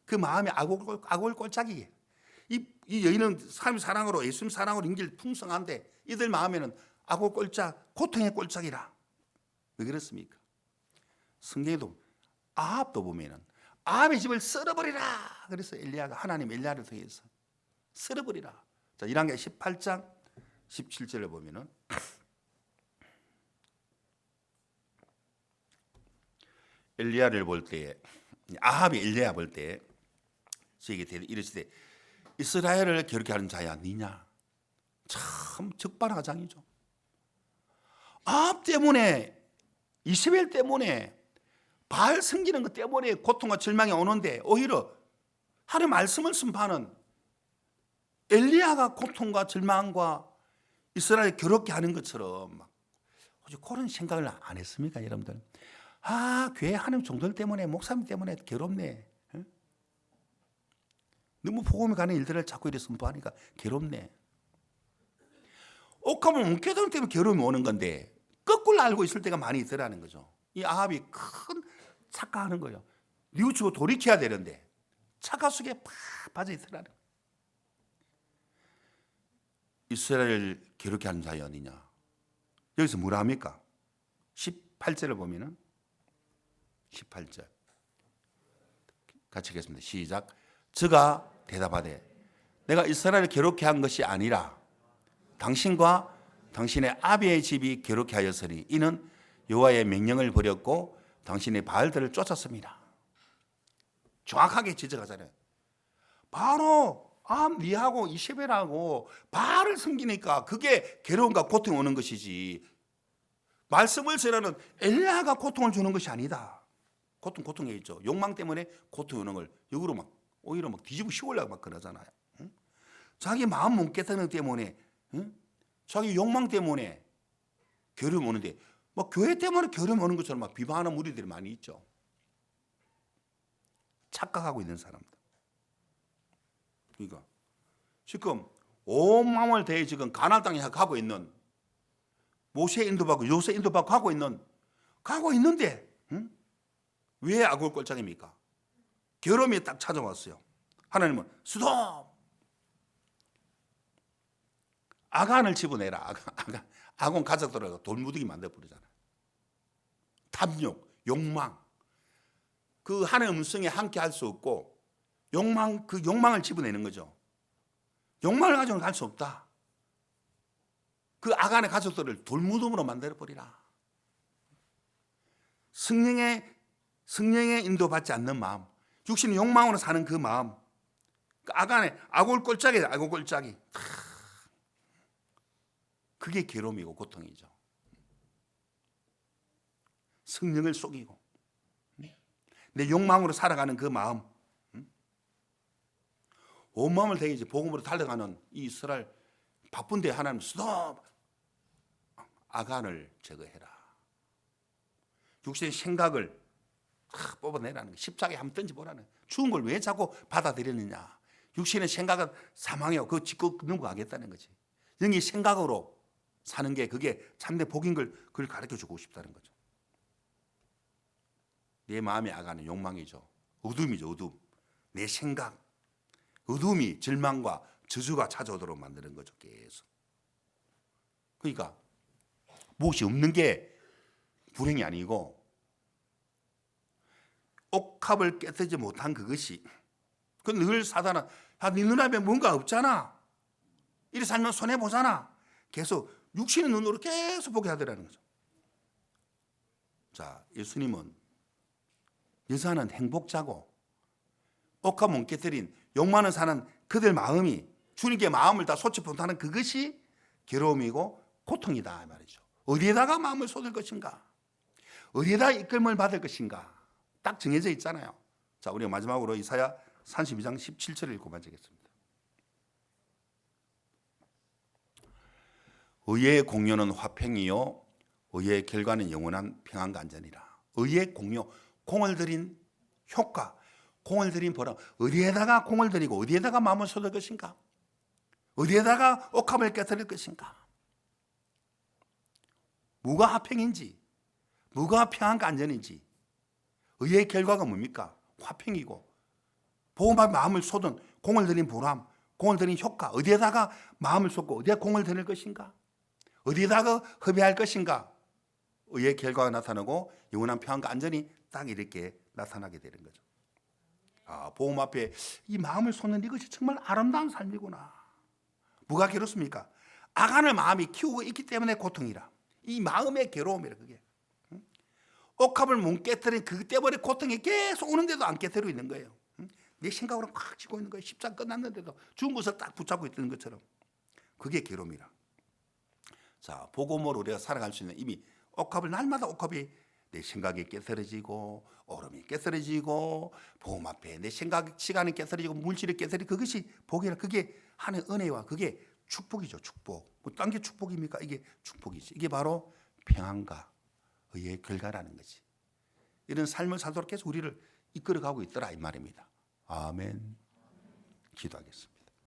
그 마음이 아골골짝이에요. 이 여인은 삶의 사랑으로, 예수님 사랑으로 인길 풍성한데 이들 마음에는 아골골짝, 고통의 골짝이라. 왜 그렇습니까? 성경에도 아합도 보면은 아합의 집을 썰어버리라. 그래서 엘리야가, 하나님 엘리야를 통해서 썰어버리라. 자, 1왕기 18장 17절을 보면은 엘리야를 볼 때, 아합이 엘리야 볼 때 저에게 이르시되 이스라엘을 괴롭게 하는 자야 니냐. 참 적반하장이죠. 아합 때문에, 이스라엘 때문에, 바알 섬기는 것 때문에 고통과 절망이 오는데 오히려 하나님의 말씀을 선포하는 엘리야가 고통과 절망과 이스라엘을 괴롭게 하는 것처럼 혹시 그런 생각을 안 했습니까, 여러분들? 아, 교회 하나님 종들 때문에, 목사님 때문에 괴롭네. 너무 복음에 가는 일들을 자꾸 이렇게 선포하니까 괴롭네. 옥합을 못 깨달은 때문에 괴로움이 오는 건데 거꾸로 알고 있을 때가 많이 있더라는 거죠. 이 아합이 큰 착각하는 거예요. 뉘우치고 돌이켜야 되는데 착각 속에 팍 빠져 있더라는 거예요. 이스라엘을 괴롭게 하는 자이 어디냐. 여기서 뭐라 합니까? 18절을 보면은 18절 같이 읽겠습니다. 시작. 저가 대답하되 내가 이스라엘을 괴롭게 한 것이 아니라 당신과 당신의 아비의 집이 괴롭게 하였으니 이는 여호와의 명령을 버렸고 당신의 바알들을 쫓았습니다. 정확하게 지적하잖아요. 바로 니하고 이세벨하고 바알을 섬기니까 그게 괴로움과 고통이 오는 것이지 말씀을 전하는 엘리야가 고통을 주는 것이 아니다. 고통에 있죠. 욕망 때문에 고통이 오는 걸 역으로 막 오히려 막 뒤집어 씌우려고 막 그러잖아요. 응? 자기 마음 못 깨닫는 때문에, 응? 자기 욕망 때문에 괴로움 오는데, 뭐 교회 때문에 괴로움 오는 것처럼 막 비방하는 무리들이 많이 있죠. 착각하고 있는 사람들. 그러니까 지금 온 마음을 다해 지금 가나안 땅에 가고 있는 모세 인도받고 요새 인도받고 가고 있는데, 응? 왜 악을 꼴짝입니까? 괴로움이 딱 찾아왔어요. 하나님은 스톱! 아간을 집어내라. 아간 가족들을 돌무더기 만들어버리잖아요. 탐욕, 욕망. 그 하나님의 음성에 함께 할 수 없고 그 욕망을 집어내는 거죠. 욕망을 가지고는 갈 수 없다. 그 아간의 가족들을 돌무덤으로 만들어버리라. 성령의 인도받지 않는 마음, 육신의 욕망으로 사는 그 마음, 그 아간의 아골골짜기. 그게 괴로움이고 고통이죠. 성령을 속이고 내 욕망으로 살아가는 그 마음, 온 마음을 다해 복음으로 달려가는 이 이스라엘 바쁜데 하나님 스톱! 아간을 제거해라. 육신의 생각을 뽑아내라는 거. 십자가에 한번 던져보라는. 죽은 걸 왜 자꾸 받아들이느냐. 육신의 생각은 사망이요. 그거 짚고 넘어가겠다는 거지. 영이 생각으로 사는 게 그게 참된 복인 걸 그걸 가르쳐주고 싶다는 거죠. 내 마음에 아가는 욕망이죠. 어둠이죠. 어둠. 내 생각. 어둠이 절망과 저주가 찾아오도록 만드는 거죠. 계속. 그러니까 무엇이 없는 게 불행이 아니고 옥합을 깨뜨리지 못한 그것이 늘 사단은 네 눈앞에 뭔가 없잖아. 이리 살면 손해보잖아. 계속 육신의 눈으로 계속 보게 하더라는 거죠. 자, 예수님은 여자는 행복자고 옥합 못 깨뜨린 욕망을 사는 그들 마음이 주님께 마음을 다 쏟지 못하는 그것이 괴로움이고 고통이다 말이죠. 어디에다가 마음을 쏟을 것인가? 어디에다 이끌림을 받을 것인가? 딱 정해져 있잖아요. 자, 우리가 마지막으로 이사야 32장 17절을 읽고 마치겠습니다. 의의 공료는 화평이요 의의 결과는 영원한 평안과 안전이라. 의의 공료, 공을 들인 효과, 공을 들인 보람. 어디에다가 공을 들이고 어디에다가 마음을 쏟을 것인가? 어디에다가 옥합을 깨뜨릴 것인가? 뭐가 화평인지, 뭐가 평안과 안전인지. 의의 결과가 뭡니까? 화평이고 복음 앞에 마음을 쏟은 공을 들인 보람, 공을 들인 효과. 어디에다가 마음을 쏟고 어디에 공을 들일 것인가? 어디에다가 허비할 것인가? 의의 결과가 나타나고 영원한 평안과 안전이 딱 이렇게 나타나게 되는 거죠. 복음 앞에 이 마음을 쏟는 이것이 정말 아름다운 삶이구나. 뭐가 괴롭습니까? 아간을 마음이 키우고 있기 때문에 고통이라. 이 마음의 괴로움이라 그게. 옥합을 못 깨뜨린 그 때문에 고통이 계속 오는데도 안 깨뜨리고 있는 거예요. 내 생각으로 꽉 쥐고 있는 거예요. 십자가 끝났는데도 죽은 것을 딱 붙잡고 있는 것처럼. 그게 괴로움이라. 자, 복음으로 우리가 살아갈 수 있는 이미 옥합을 날마다 옥합이 내 생각이 깨뜨려지고 얼음이 깨뜨려지고 복음 앞에 내 생각 시간이 깨뜨려지고 물질이 깨뜨리고 그것이 복이라. 그게 하나의 은혜와 그게 축복이죠. 축복. 뭐 딴 게 축복입니까? 이게 축복이지. 이게 바로 평안과 의의 결과라는 거지. 이런 삶을 살도록 계속 우리를 이끌어가고 있더라 이 말입니다. 아멘. 기도하겠습니다.